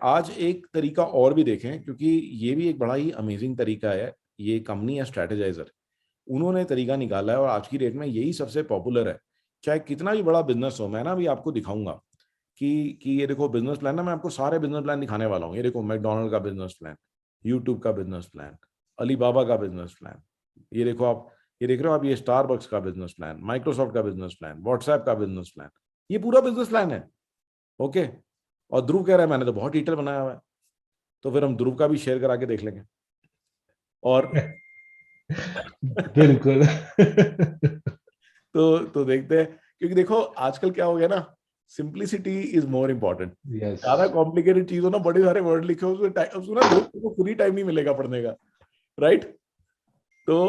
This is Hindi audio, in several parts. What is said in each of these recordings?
आज एक तरीका और भी देखें, क्योंकि ये भी एक बड़ा ही अमेजिंग तरीका है। ये कंपनी है स्ट्रेटेजाइजर, उन्होंने तरीका निकाला है और आज की डेट में यही सबसे पॉपुलर है। चाहे कितना भी बड़ा बिजनेस हो, मैं ना अभी आपको दिखाऊंगा कि ये देखो बिजनेस प्लान ना, मैं आपको सारे बिजनेस प्लान दिखाने वाला हूँ। ये देखो मैकडोनल्ड का बिजनेस प्लान, यूट्यूब का बिजनेस प्लान, अलीबाबा का बिजनेस प्लान, ये देखो आप, ये देख रहे हो आप, ये स्टारबक्स का बिजनेस प्लान, माइक्रोसॉफ्ट का बिजनेस प्लान, व्हाट्सएप का बिजनेस प्लान, ये पूरा बिजनेस प्लान है। ओके, और ध्रुव कह रहा है मैंने तो बहुत डिटेल बनाया हुआ है, तो फिर हम ध्रुव का भी शेयर करा के देख लेंगे। और बिल्कुल। तो देखते हैं, क्योंकि देखो आजकल क्या हो गया ना, simplicity is more important. Yes. ज्यादा कॉम्प्लिकेटेड चीज हो ना, बड़े सारे वर्ड लिखे हो, उसको ना को खुद ही टाइम नहीं मिलेगा पढ़ने का, राइट। तो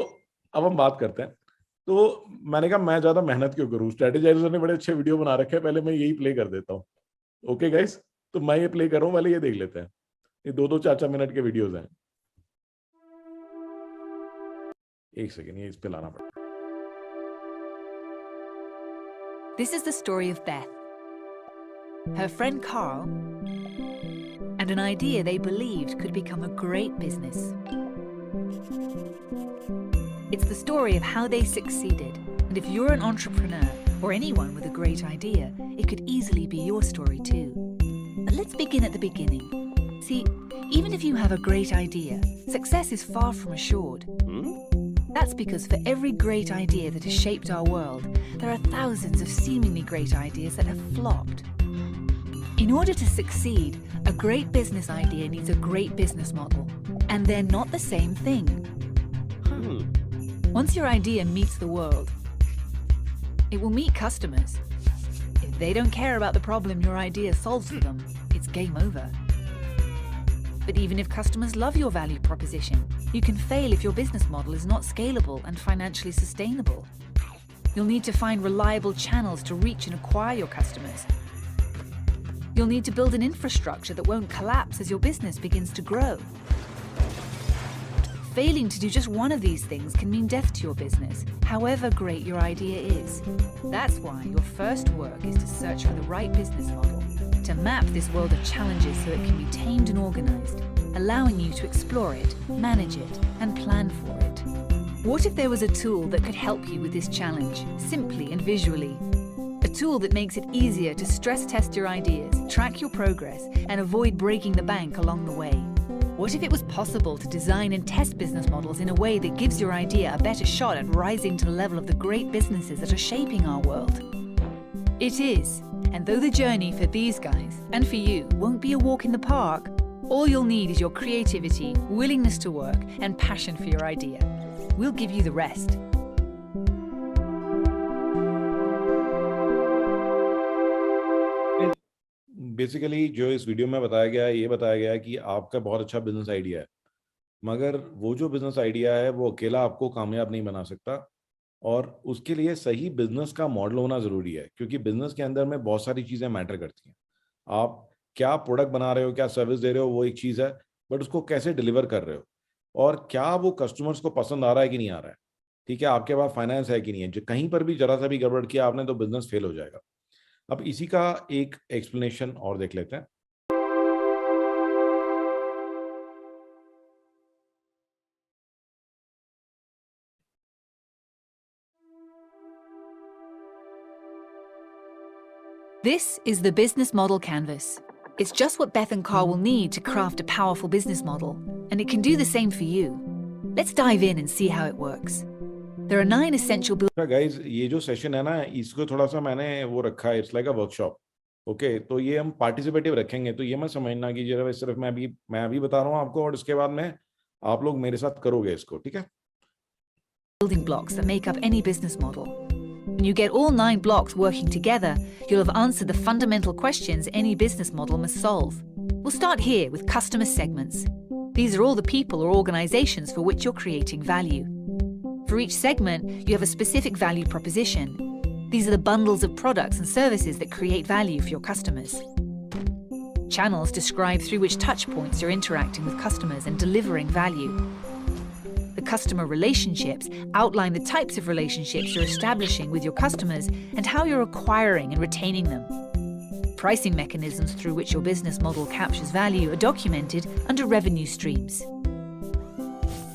अब हम बात करते हैं। तो मैंने कहा मैं ज्यादा मेहनत क्यों करूं, स्ट्रेटेजाइजर ने बड़े अच्छे वीडियो बना रखे हैं, पहले मैं यही प्ले कर देता हूँ। ओके गाइस, तो मैं ये प्ले कर रहा हूँ, पहले ये देख लेते हैं। ये 2-4 मिनट के वीडियोस हैं। एक सेकेंड, ये इस पे लाना पड़ेगा। This is the story of Beth, her friend Carl, and an idea they believed could become a great business. It's the story of how they succeeded, and if you're an entrepreneur or anyone with a great idea, it could easily be your story too. But let's begin at the beginning. See, even if you have a great idea, success is far from assured. That's because for every great idea that has shaped our world, there are thousands of seemingly great ideas that have flopped. In order to succeed, a great business idea needs a great business model, and they're not the same thing. Once your idea meets the world, it will meet customers. If they don't care about the problem your idea solves for them, it's game over. But even if customers love your value proposition, you can fail if your business model is not scalable and financially sustainable. You'll need to find reliable channels to reach and acquire your customers. You'll need to build an infrastructure that won't collapse as your business begins to grow. Failing to do just one of these things can mean death to your business, however great your idea is. That's why your first work is to search for the right business model, to map this world of challenges so it can be tamed and organized, allowing you to explore it, manage it, and plan for it. What if there was a tool that could help you with this challenge, simply and visually? A tool that makes it easier to stress test your ideas, track your progress, and avoid breaking the bank along the way. What if it was possible to design and test business models in a way that gives your idea a better shot at rising to the level of the great businesses that are shaping our world? It is. And though the journey for these guys, and for you, won't be a walk in the park, all you'll need is your creativity, willingness to work, and passion for your idea. We'll give you the rest. Basically जो इस वीडियो में बताया गया है, ये बताया गया है कि आपका बहुत अच्छा बिजनेस आइडिया है, मगर वो जो बिजनेस आइडिया है वो अकेला आपको कामयाब नहीं बना सकता, और उसके लिए सही बिजनेस का मॉडल होना जरूरी है, क्योंकि बिजनेस के अंदर में बहुत सारी चीजें मैटर करती हैं। आप क्या प्रोडक्ट बना रहे हो, क्या सर्विस दे रहे हो, वो एक चीज है, बट उसको कैसे डिलीवर कर रहे हो, और क्या वो कस्टमर्स को पसंद आ रहा है कि नहीं आ रहा है। ठीक है, आपके पास फाइनेंस है कि नहीं है, जो कहीं पर भी जरा सा भी गड़बड़ किया आपने तो बिजनेस फेल हो जाएगा। अब इसी का एक एक्सप्लेनेशन और देख लेते हैं। This is the business model canvas. It's just what Beth and Carl will need to craft a powerful business model, and it can do the same for you. Let's dive in and see how it works. There are 9 essential guys, ये जो सेशन है ना, इसको थोड़ा सा मैंने वो रखा है, it's like a workshop. Okay, तो ये हम पार्टिसिपेटिव रखेंगे, तो ये मैं समझना कि जरा सिर्फ मैं अभी बता रहा हूँ आपको, और इसके बाद में आप लोग मेरे साथ करोगे इसको, ठीक है। building blocks that make up any business model. When you get all 9 blocks working together, you'll have answered the fundamental questions any business model must solve. We'll start here with customer segments. These are all the people or organizations for which you're creating value. For each segment, you have a specific value proposition. These are the bundles of products and services that create value for your customers. Channels describe through which touch points you're interacting with customers and delivering value. The customer relationships outline the types of relationships you're establishing with your customers and how you're acquiring and retaining them. pricing mechanisms through which your business model captures value are documented under revenue streams.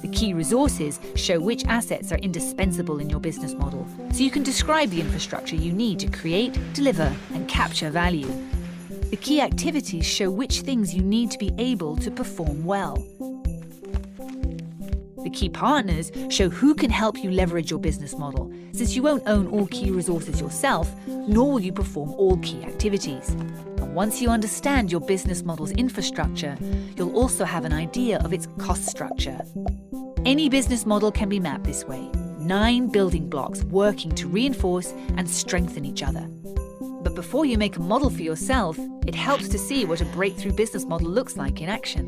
The key resources show which assets are indispensable in your business model, so you can describe the infrastructure you need to create, deliver, and capture value. The key activities show which things you need to be able to perform well. The key partners show who can help you leverage your business model, since you won't own all key resources yourself, nor will you perform all key activities. And once you understand your business model's infrastructure, you'll also have an idea of its cost structure. Any business model can be mapped this way: 9 building blocks working to reinforce and strengthen each other. But before you make a model for yourself, it helps to see what a breakthrough business model looks like in action,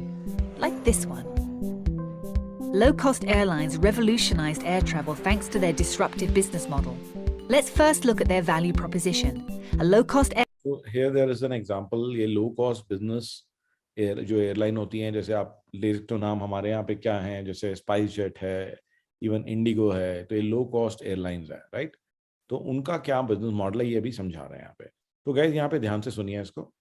like this one. Low-cost airlines revolutionized air travel thanks to their disruptive business model. Let's first look at their value proposition. A low-cost air... So here there is an example. ये low-cost business जो एयरलाइन होती हैं, जैसे आप ले सकते हो नाम हमारे यहाँ पे क्या हैं, जैसे स्पाइस जेट है, इवन इंडिगो है, तो ये low-cost airlines है, राइट? तो उनका क्या बिजनेस मॉडल है ये भी समझा रहे हैं यहाँ पे. तो गाइस यहाँ पे ध्यान से सुनिए इसको.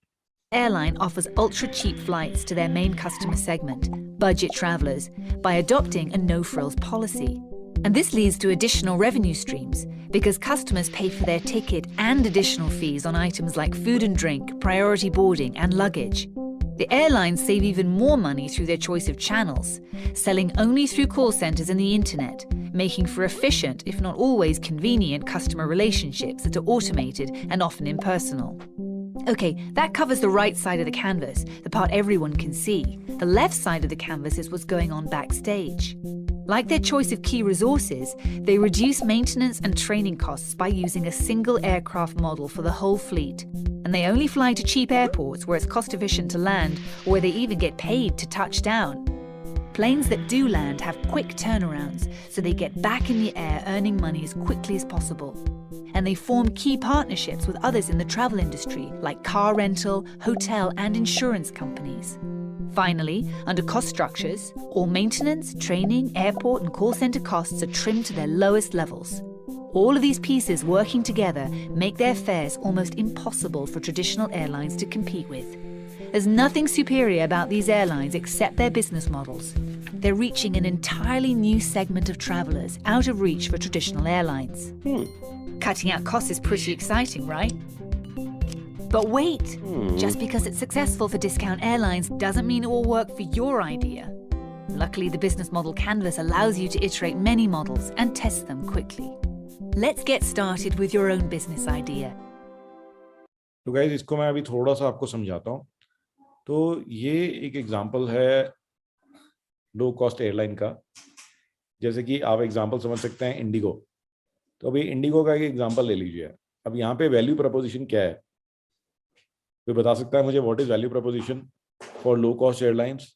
Airline offers ultra-cheap flights to their main customer segment, budget travelers, by adopting a no-frills policy. And this leads to additional revenue streams, because customers pay for their ticket and additional fees on items like food and drink, priority boarding, and luggage. The airlines save even more money through their choice of channels, selling only through call centers and the internet, making for efficient, if not always convenient, customer relationships that are automated and often impersonal. Okay, that covers the right side of the canvas, the part everyone can see. The left side of the canvas is what's going on backstage. Like their choice of key resources, they reduce maintenance and training costs by using a single aircraft model for the whole fleet. And they only fly to cheap airports where it's cost efficient to land or where they even get paid to touch down. Planes that do land have quick turnarounds, so they get back in the air earning money as quickly as possible. And they form key partnerships with others in the travel industry, like car rental, hotel, and insurance companies. Finally, under cost structures, all maintenance, training, airport, and call center costs are trimmed to their lowest levels. All of these pieces working together make their fares almost impossible for traditional airlines to compete with. There's nothing superior about these airlines except their business models. They're reaching an entirely new segment of travelers out of reach for traditional airlines. Cutting out costs is pretty exciting, right? But wait! Just because it's successful for discount airlines doesn't mean it will work for your idea. Luckily, the business model canvas allows you to iterate many models and test them quickly. Let's get started with your own business idea. तो गाइस इसको मैं अभी थोड़ा सा आपको समझाता हूँ. तो ये एक एग्जांपल है लो कॉस्ट एयरलाइन का. जैसे कि आप एग्जांपल समझ सकते हैं इंडिगो. तो अभी इंडिगो का एक एग्जांपल ले लीजिए. अब यहाँ पे वैल्यू प्रपोजिशन क्या है? कोई बता सकता है मुझे what is value proposition for low cost airlines?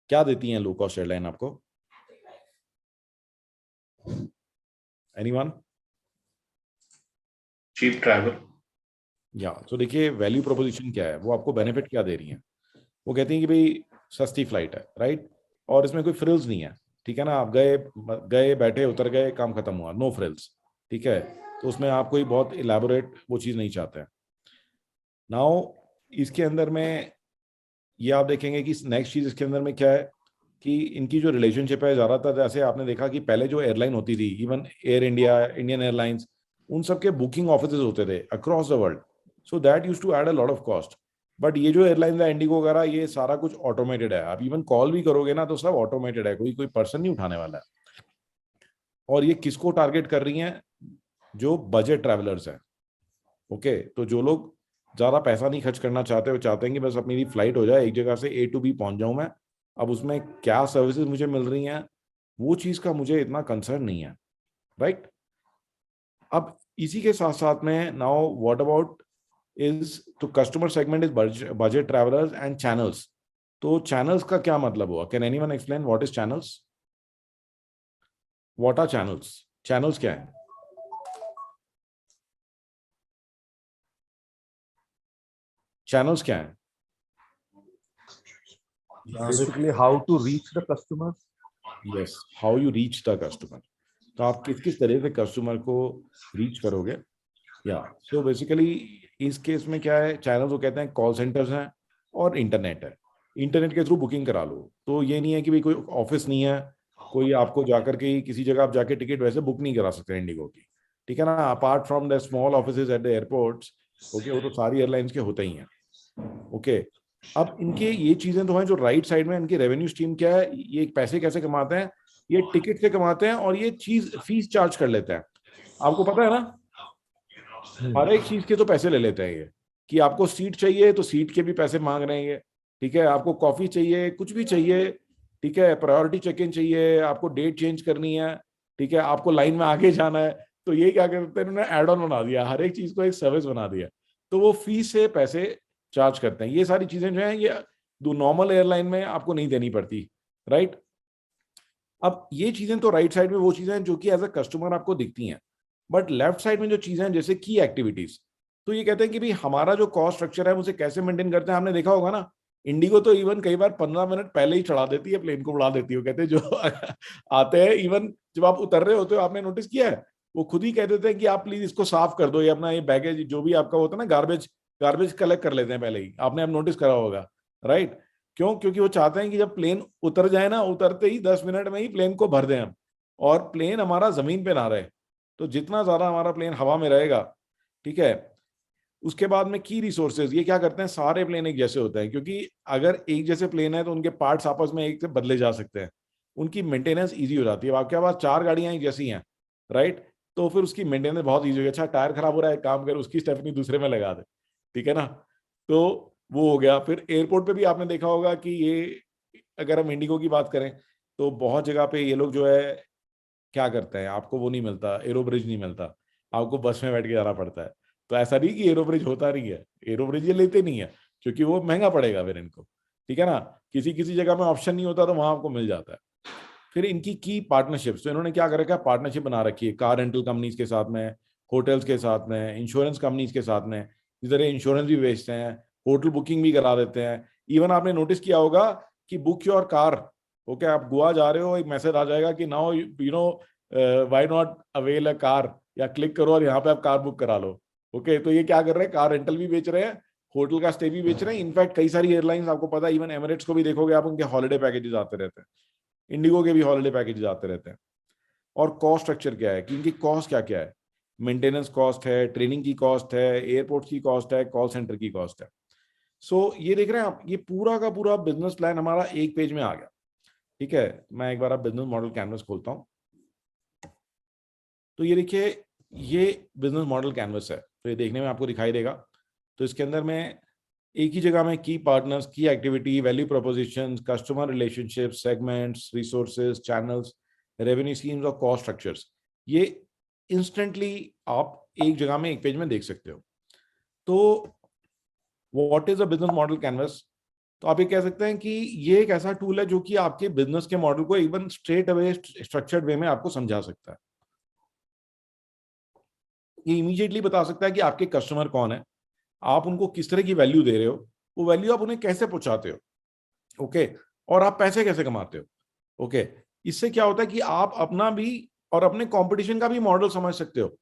क्या देती हैं लो कॉस्ट एयरलाइन आपको? एनीवन? Cheap travel. या तो देखिए वैल्यू प्रोपोजिशन क्या है, वो आपको बेनिफिट क्या दे रही है. वो कहती हैं कि भाई सस्ती फ्लाइट है, राइट, और इसमें कोई फ्रिल्स नहीं है, ठीक है ना. आप गए बैठे उतर गए, काम खत्म हुआ, नो फ्रिल्स, ठीक है. तो उसमें आप कोई बहुत इलेबोरेट वो चीज़ नहीं चाहते हैं. नाउ इसके अंदर में ये आप देखेंगे कि नेक्स्ट चीज़ इसके अंदर में क्या है कि इनकी जो रिलेशनशिप है, ज़्यादातर जैसे आपने देखा कि पहले जो एयरलाइन होती थी, even Air India, Indian Airlines, उन सब के बुकिंग ऑफिसेज होते थे across the world. So that used to add a lot of cost. But ये जो एयरलाइन है इंडिगो वगैरह, ये सारा कुछ ऑटोमेटेड है. आप इवन कॉल भी करोगे ना तो सब ऑटोमेटेड है, कोई पर्सन नहीं उठाने वाला है. और ये किसको टारगेट कर रही हैं? जो बजट ट्रैवलर्स हैं. ओके, तो जो लोग ज़्यादा पैसा नहीं खर्च करना चाहते, वो चाहते हैं कि बस अपनी फ्लाइट हो जाए, एक जगह से A to B पहुंच जाऊं मैं. अब उसमें क्या सर्विसेज मुझे मिल रही हैं, वो चीज़ का मुझे इतना कंसर्न नहीं है, राइट. अब इसी के साथ साथ में नाउ व्हाट अबाउट इज तो customer segment is budget travellers and channels. तो चैनल्स का क्या मतलब हुआ? Can anyone explain what is channels? What are channels? Channels क्या है? चैनल्स क्या है? Basically, how to reach the customers. Yes, how you reach the customer. तो आप किस तरह से कस्टमर को रीच करोगे. या सो बेसिकली इस केस में क्या है, चैनल वो कहते हैं कॉल सेंटर्स हैं और इंटरनेट है, इंटरनेट के थ्रू बुकिंग करा लो। तो ये नहीं है कि भाई कोई ऑफिस नहीं है, कोई आपको जाकर के किसी जगह आप जाके टिकट वैसे बुक नहीं करा सकते इंडिगो की, ठीक है ना, apart from the small offices at the airports. Okay, वो तो सारी एयरलाइंस के होते ही हैं। ओके, अब इनके ये चीजें तो हैं जो राइट साइड में इनकी रेवेन्यू स्ट्रीम क्या है, ये पैसे कैसे कमाते हैं, ये टिकट से कमाते हैं और ये चीज फीस चार्ज कर लेते हैं। आपको पता है ना, हर एक चीज के तो पैसे ले लेते हैं ये, कि आपको सीट चाहिए तो सीट के भी पैसे मांग रहे हैं ये, ठीक है, आपको कॉफी चाहिए, कुछ भी चाहिए, ठीक है, प्रायोरिटी चेक इन चाहिए, आपको डेट चेंज करनी है, ठीक है, आपको लाइन में आगे जाना है, तो ये क्या करते हैं, इन्होंने एड ऑन बना दिया, हर एक चीज को एक सर्विस बना दिया, तो वो फीस से पैसे चार्ज करते हैं। ये सारी चीजें जो है ये नॉर्मल एयरलाइन में आपको नहीं देनी पड़ती, राइट। अब ये चीजें तो राइट साइड में वो चीजें हैं जो कि एज अ कस्टमर आपको दिखती हैं, बट लेफ्ट साइड में जो चीजें हैं जैसे की एक्टिविटीज, तो ये कहते हैं कि भाई हमारा जो कॉस्ट स्ट्रक्चर है उसे कैसे मेंटेन करते हैं। आपने देखा होगा ना, इंडिगो तो इवन कई बार 15 मिनट पहले ही चढ़ा देती है, प्लेन को उड़ा देती है। वो कहते हैं जो आते हैं, इवन जब आप उतर रहे होते हो, आपने नोटिस किया है, वो खुद ही कह देते हैं कि आप प्लीज इसको साफ कर दो, ये अपना ये बैगेज जो भी आपका होता है ना, गार्बेज कलेक्ट कर लेते हैं पहले ही, आपने अब नोटिस करा होगा, राइट। क्यों? क्योंकि वो चाहते हैं कि जब प्लेन उतर जाए ना, उतरते ही 10 मिनट में ही प्लेन को भर दें हम, और प्लेन हमारा जमीन पे ना रहे। तो जितना ज्यादा हमारा प्लेन हवा में रहेगा, ठीक है, उसके बाद में की रिसोर्सेज, ये क्या करते हैं, सारे प्लेन एक जैसे होते हैं, क्योंकि अगर एक जैसे प्लेन है तो उनके पार्ट्स आपस में एक से बदले जा सकते हैं, उनकी मेंटेनेंस इजी हो जाती है। आपके पास 4 गाड़ियां एक जैसी हैं, राइट, तो फिर उसकी मेंटेनेंस बहुत इजी हो गई। अच्छा, टायर खराब हो रहा है, काम कर उसकी स्टेपनी दूसरे में लगा दे, ठीक है ना। तो वो हो गया। फिर एयरपोर्ट पे भी आपने देखा होगा कि ये, अगर हम इंडिगो की बात करें तो बहुत जगह पे ये लोग जो है क्या करते हैं, आपको वो नहीं मिलता, एरो ब्रिज नहीं मिलता, आपको बस में बैठ के जाना पड़ता है। तो ऐसा नहीं कि एरो ब्रिज होता नहीं है, एरो ब्रिज ये लेते नहीं है, क्योंकि वो महंगा पड़ेगा फिर इनको, ठीक है ना। किसी किसी जगह में ऑप्शन नहीं होता तो वहां आपको मिल जाता है। फिर इनकी की पार्टनरशिप्स, तो इन्होंने क्या कर रखा है, पार्टनरशिप बना रखी है कार रेंटल कंपनीज के साथ में, होटल्स के साथ में, इंश्योरेंस कंपनीज के साथ में, इस तरह इंश्योरेंस भी बेचते हैं, होटल बुकिंग भी करा देते हैं। इवन आपने नोटिस किया होगा कि बुक योर कार, ओके, आप गोवा जा रहे हो, एक मैसेज आ जाएगा कि now you know why not avail a car, या क्लिक करो और यहाँ पे आप कार बुक करा लो। ओके, तो ये क्या कर रहे हैं, कार रेंटल भी बेच रहे हैं, होटल का स्टे भी बेच रहे हैं। इनफैक्ट कई सारी एयरलाइंस, आपको पता है, इवन एमिरेट्स को भी देखोगे आप, उनके हॉलिडे पैकेजेस आते रहते हैं, इंडिगो के भी हॉलिडे पैकेजेस आते रहते हैं। और कॉस्ट स्ट्रक्चर क्या है, कि इनकी कॉस्ट क्या क्या है, मेंटेनेंस कॉस्ट है, ट्रेनिंग की कॉस्ट है, एयरपोर्ट की कॉस्ट है, कॉल सेंटर की कॉस्ट है। सो ये देख रहे हैं आप, ये पूरा का पूरा बिजनेस प्लान हमारा एक पेज में आ गया, ठीक है। मैं एक बार आप बिजनेस मॉडल कैनवस खोलता हूं, तो ये देखिए, ये बिजनेस मॉडल कैनवस है, तो ये देखने में आपको दिखाई देगा। तो इसके अंदर में एक ही जगह में की पार्टनर्स, की activity, value propositions, customer relationship, segments, resources, channels, revenue schemes और कॉस्ट स्ट्रक्चर्स, ये इंस्टेंटली आप एक जगह में एक पेज में देख सकते हो। तो what is a business model canvas? तो आप ये कह सकते हैं कि ये एक ऐसा टूल है जो कि आपके बिजनेस के मॉडल को even straight away structured way में आपको समझा सकता है। ये इमीडिएटली बता सकता है कि आपके कस्टमर कौन है, आप उनको किस तरह की वैल्यू दे रहे हो, वो वैल्यू आप उन्हें कैसे पहुंचाते हो, ओके, और आप पैसे कैसे कमाते हो, ओके। इससे क्या होता है कि आप अपना भी और अपने कंपटीशन का भी मॉडल समझ सकते हो,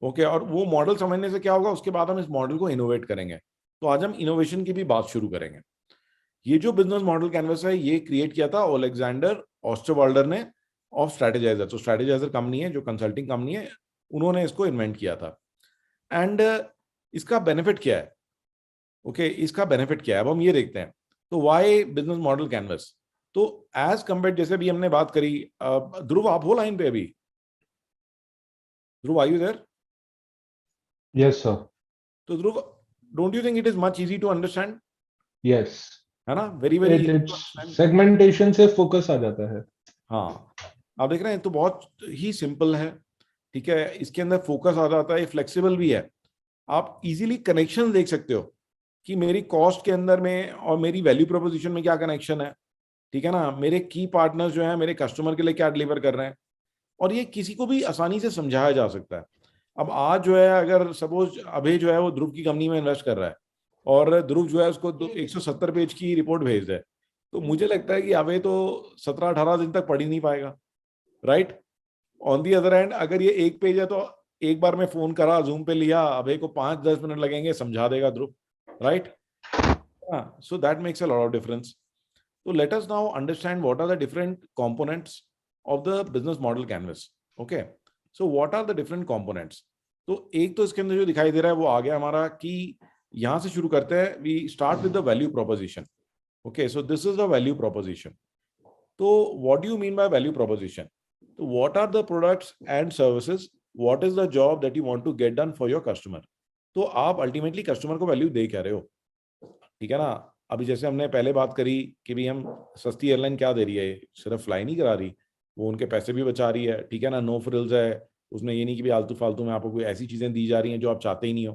ओके। और वो मॉडल समझने से क्या होगा, उसके बाद हम इस मॉडल को इनोवेट करेंगे। तो आज हम इनोवेशन की भी बात शुरू करेंगे। ये जो बिजनेस मॉडल कैनवस है, ये क्रिएट किया था ओलेक्जेंडर ऑस्टरवाल्डर ने, ऑफ स्ट्रैटेजाइजर। तो स्ट्रैटेजाइजर कंपनी है, जो कंसल्टिंग कंपनी है, उन्होंने इसको इन्वेंट किया था। एंड इसका बेनिफिट क्या है, ओके, इसका बेनिफिट क्या है, अब हम ये देखते हैं। तो वाई बिजनेस मॉडल कैनवस? तो एज कंपेयर, जैसे भी हमने बात करी, ध्रुव आप हो लाइन पे अभी? Dhruv, are you there? Yes sir. तो Dhruv, don't you think it is much easy to understand? Yes, है ना, वेरी वेरी सेगमेंटेशन से फोकस आ जाता है। हाँ, आप देख रहे हैं, तो बहुत ही सिंपल है, ठीक है। इसके अंदर फोकस आ जाता है, फ्लेक्सिबल भी है, आप इजीली कनेक्शन देख सकते हो कि मेरी कॉस्ट के अंदर में और मेरी वैल्यू प्रोपोजिशन में क्या कनेक्शन है, ठीक है ना, मेरे की पार्टनर्स जो है मेरे कस्टमर के लिए क्या डिलीवर कर रहे हैं, और ये किसी को भी आसानी से समझाया जा सकता है। अब आज जो है, अगर सपोज अभय जो है वो ध्रुव की कंपनी में इन्वेस्ट कर रहा है, और ध्रुव जो है उसको 170 पेज की रिपोर्ट भेज दे, तो मुझे लगता है कि अभय तो 17-18 दिन तक पढ़ ही नहीं पाएगा, right. On the other hand, अगर ये एक पेज है तो एक बार में फोन करा, जूम पे लिया, अभय को 5-10 मिनट लगेंगे, समझा देगा ध्रुव, right? So that makes a lot of difference. So let us now understand what are the different components of the business model canvas. Okay, so what are the different components? तो एक तो इसके अंदर जो दिखाई दे रहा है वो आ गया हमारा कि यहां से शुरू करते हैं. We start with the value proposition. Okay, so this is the value proposition. तो what do you mean by value proposition? तो what are the products and services, what is the job that you want to get done for your customer. तो आप अल्टीमेटली कस्टमर को वैल्यू दे क्या रहे हो, ठीक है ना? अभी जैसे हमने पहले बात करी कि भाई हम सस्ती एयरलाइन क्या दे रही है, सिर्फ फ्लाई नहीं करा रही, वो उनके पैसे भी बचा रही है, ठीक है ना? नो फ्रिल्स है उसमें, ये नहीं कि भाई आलतू फालतू में आपको कोई ऐसी चीजें दी जा रही हैं जो आप चाहते ही नहीं हो,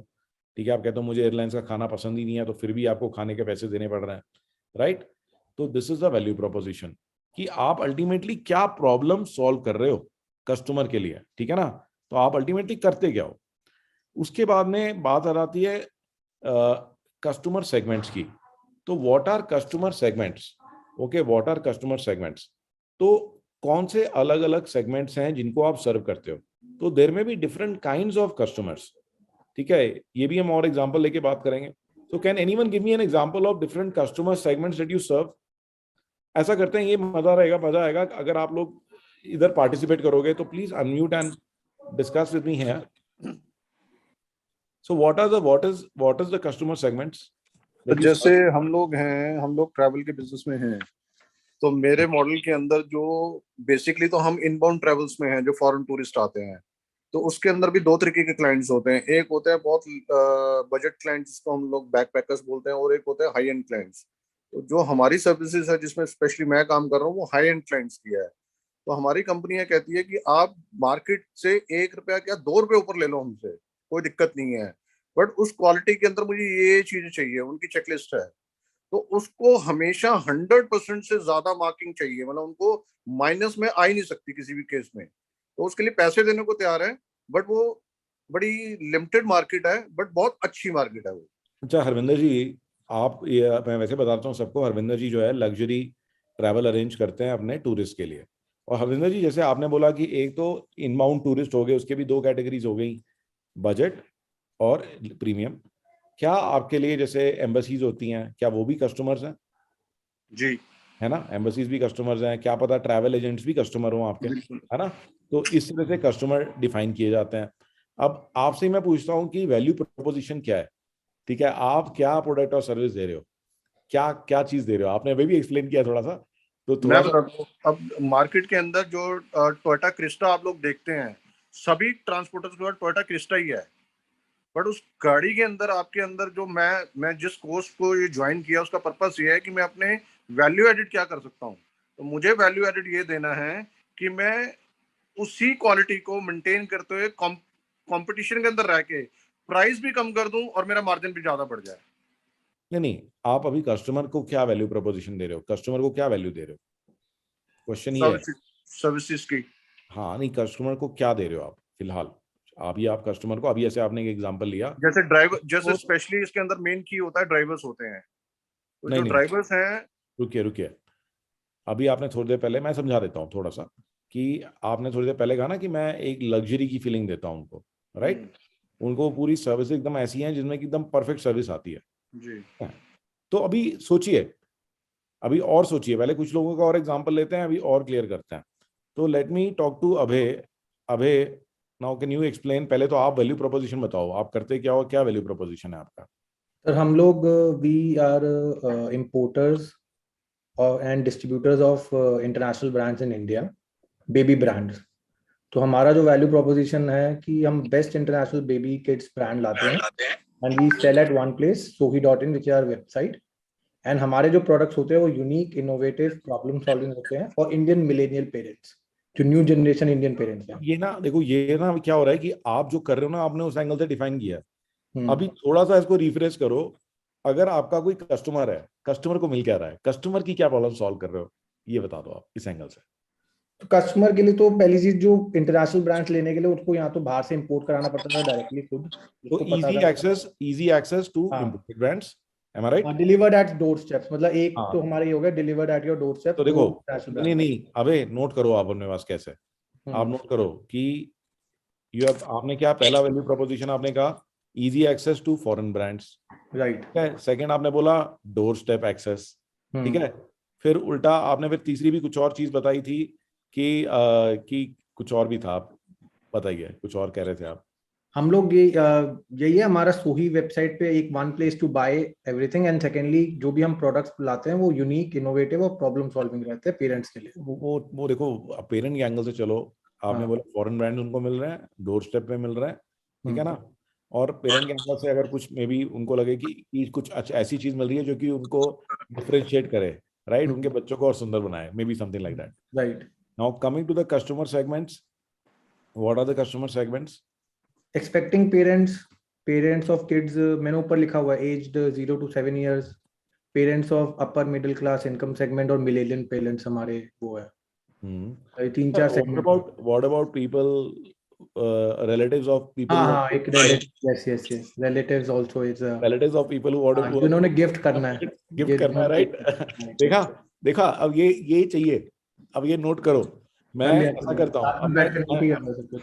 ठीक है? आप कहते हो मुझे एयरलाइंस का खाना पसंद ही नहीं है, तो फिर भी आपको खाने के पैसे देने पड़ रहे हैं, राइट? तो this is the value proposition कि आप अल्टीमेटली क्या प्रॉब्लम सॉल्व कर रहे हो कस्टमर के लिए, ठीक है ना? तो आप अल्टीमेटली करते क्या हो. उसके बाद में बात आ जाती है कस्टमर सेगमेंट्स की. तो what are customer segments? Okay, what are customer segments? तो कौन से अलग अलग सेगमेंट्स हैं जिनको आप सर्व करते हो? तो देयर में भी डिफरेंट काइंड्स ऑफ कस्टमर्स, ठीक है? ये भी हम और एग्जांपल लेके बात करेंगे. So can anyone give me an example of different customer segments that you serve? ऐसा करते हैं, ये मजा आएगा अगर आप लोग इधर पार्टिसिपेट करोगे. तो please unmute and discuss with me here. So what is the customer segments? तो जैसे हम लोग ट्रैवल के बिजनेस में हैं, तो मेरे मॉडल के अंदर जो बेसिकली तो हम इनबाउंड ट्रैवल्स में हैं, जो फॉरेन टूरिस्ट आते हैं, तो उसके अंदर भी दो तरीके के क्लाइंट्स होते हैं. एक होता है बहुत बजट क्लाइंट्स, जिसको हम लोग बैकपैकर्स बोलते हैं, और एक होता है हाई एंड क्लाइंट्स. तो जो हमारी सर्विसेज है, जिसमें स्पेशली मैं काम कर रहा हूँ, वो हाई एंड क्लाइंट्स की है. तो हमारी कंपनी कहती है कि आप मार्केट से 1 रुपया या 2 रुपये ऊपर ले लो हमसे, कोई दिक्कत नहीं है, बट उस क्वालिटी के अंदर मुझे ये चीजें चाहिए. उनकी चेकलिस्ट है, तो उसको हमेशा 100% से ज्यादा मार्किंग चाहिए, मतलब उनको माइनस में आ ही नहीं सकती किसी भी केस में. तो उसके लिए पैसे देने को तैयार है, बट वो बड़ी लिमिटेड मार्केट है, बट बहुत अच्छी मार्केट है वो. अच्छा हरविंदर जी, आप ये मैं वैसे बताता हूँ सबको, हरविंदर जी जो है लग्जरी ट्रैवल अरेंज करते हैं अपने टूरिस्ट के लिए. और हरविंदर जी, जैसे आपने बोला कि एक तो इनबाउंड टूरिस्ट हो गए, उसके भी 2 कैटेगरीज हो गई, बजट और प्रीमियम. क्या आपके लिए जैसे एम्बेसीज होती हैं, क्या वो भी कस्टमर्स हैं? जी, है ना, एम्बेसीज भी कस्टमर्स हैं, क्या पता ट्रैवल एजेंट्स भी कस्टमर हो आपके, है ना? तो इस तरह से कस्टमर डिफाइन किए जाते हैं. अब आपसे मैं पूछता हूँ कि वैल्यू प्रोपोजिशन क्या है, ठीक है? आप क्या प्रोडक्ट और सर्विस दे रहे हो, क्या क्या चीज दे रहे हो? आपने अभी भी एक्सप्लेन किया थोड़ा सा, तो थोड़ा सा. अब मार्केट के अंदर जो टोयोटा क्रिस्टा आप लोग देखते हैं, सभी ट्रांसपोर्टर्स के पास टोयोटा क्रिस्टा ही है. बट उस गाड़ी के अंदर आपके अंदर जो मैं जिस कोर्स को ये ज्वाइन किया, उसका पर्पस ये है कि मैं अपने वैल्यू एडिड क्या कर सकता हूँ. तो मुझे वैल्यू एडिड ये देना है कि मैं उसी क्वालिटी को मेंटेन करते हुए कंपटीशन के अंदर रह के प्राइस भी कम कर दूं और मेरा मार्जिन भी ज्यादा बढ़ जाए. नहीं, आप अभी कस्टमर को क्या वैल्यू प्रोपोजिशन दे रहे हो, कस्टमर को क्या वैल्यू दे रहे हो? क्वेश्चन ये है. सर्विसेज की. हाँ नहीं, कस्टमर को क्या दे रहे हो आप फिलहाल? अभी आप कस्टमर को, अभी ऐसे आपने एक एग्जांपल लिया, जैसे ड्राइवर, जैसे स्पेशली इसके अंदर मेन की होता है ड्राइवर्स होते हैं. तो जो ड्राइवर्स हैं, रुकिए, अभी आपने थोड़ी देर पहले, मैं समझा देता हूँ थोड़ा सा, कि आपने थोड़ी देर पहले कहा ना कि मैं एक लग्जरी की फीलिंग देता हूँ उनको, राइट? उनको पूरी सर्विस एकदम ऐसी है जिसमें एकदम परफेक्ट सर्विस आती है जी. तो अभी सोचिए, अभी और सोचिए, पहले कुछ लोगों का और एग्जांपल लेते हैं, अभी और क्लियर करते हैं. तो let me talk to Abhay now. Can you explain? पहले तो आप वैल्यू प्रोपोजिशन बताओ, आप करते क्या हो, क्या वैल्यू प्रोपोजिशन है आपका? सर हम लोग we are importers and distributors of international brands in India, baby brands. तो हमारा जो वैल्यू प्रोपोजिशन है कि हम best international baby kids brand लाते हैं and we sell at one place, sohi.in, which is our website. And हमारे जो प्रोडक्ट्स होते हैं वो यूनिक, इनोवेटिव, प्रॉब्लम सॉल्विंग होते हैं फॉर इंडियन मिलेनियल पेरेंट्स, जो न्यू जनरेशन इंडियन पेरेंट्स हैं. ये ना देखो, ये ना क्या हो रहा है कि आप जो कर रहे हो ना, आपने उस एंगल से डिफाइन किया. अभी थोड़ा सा इसको रिफ्रेश करो. अगर आपका कोई कस्टमर है, कस्टमर को मिल क्या रहा है, कस्टमर की क्या प्रॉब्लम सॉल्व कर रहे हो, ये बता दो आप इस एंगल से. तो कस्टमर के लिए तो पहली चीज, जो इंटरनेशनल ब्रांड्स लेने के लिए उसको यहाँ तो बाहर से इंपोर्ट कराना पड़ता था डायरेक्टली खुद. तो easy access to imported brands, am I right? Delivered at door steps, मतलब एक तो हमारा ये हो गया delivered at your door step. तो देखो, नहीं अबे नोट करो आप अपने पास कैसे. आप नोट करो कि यू हैव, आपने क्या पहला वैल्यू प्रोपोजिशन आपने कहा easy access to foreign brands, right. ठीक है। सेकंड आपने बोला डोर स्टेप एक्सेस, ठीक है। फिर उल्टा आपने फिर तीसरी भी कुछ और चीज बताई थी कि कुछ और भी था, आप बताइए, कुछ और कह रहे थे आप। हम लोग यही है हमारा सोही वेबसाइट पे एक one place to buy everything, and secondly जो भी हम प्रोडक्ट्स लाते हैं वो यूनिक, इनोवेटिव और प्रॉब्लम सॉल्विंग रहते हैं पेरेंट्स के लिए। वो देखो पेरेंट के एंगल से चलो, आपने हाँ। बोला फॉरेन ब्रांड उनको मिल रहे हैं, डोर स्टेप पे मिल रहा है, ठीक है ना। और पेरेंट के एंगल से अगर कुछ मे बी उनको लगे कि कुछ ऐसी चीज मिल रही है जो कि उनको डिफरेंशिएट करे, राइट, उनके बच्चों को और सुंदर बनाए, may be something like that, right. Now coming to the customer segments, what are the customer segments? Expecting parents, parents of kids, मैंने ऊपर लिखा हुआ है aged 0 to 7 years, parents of upper middle class income segment और मिलेनियल पेरेंट्स हमारे वो है। ये 3-4 segment. What about people, relatives of people हाँ who हाँ, एक relative, yes yes yes, relatives also is relatives of people who want जिन्होंने गिफ्ट करना है, गिफ्ट करना है, राइट। देखा अब ये चाहिए, अब ये नोट करो, मैं ऐसा करता हूँ, अब बैठ कर नहीं कर सकते।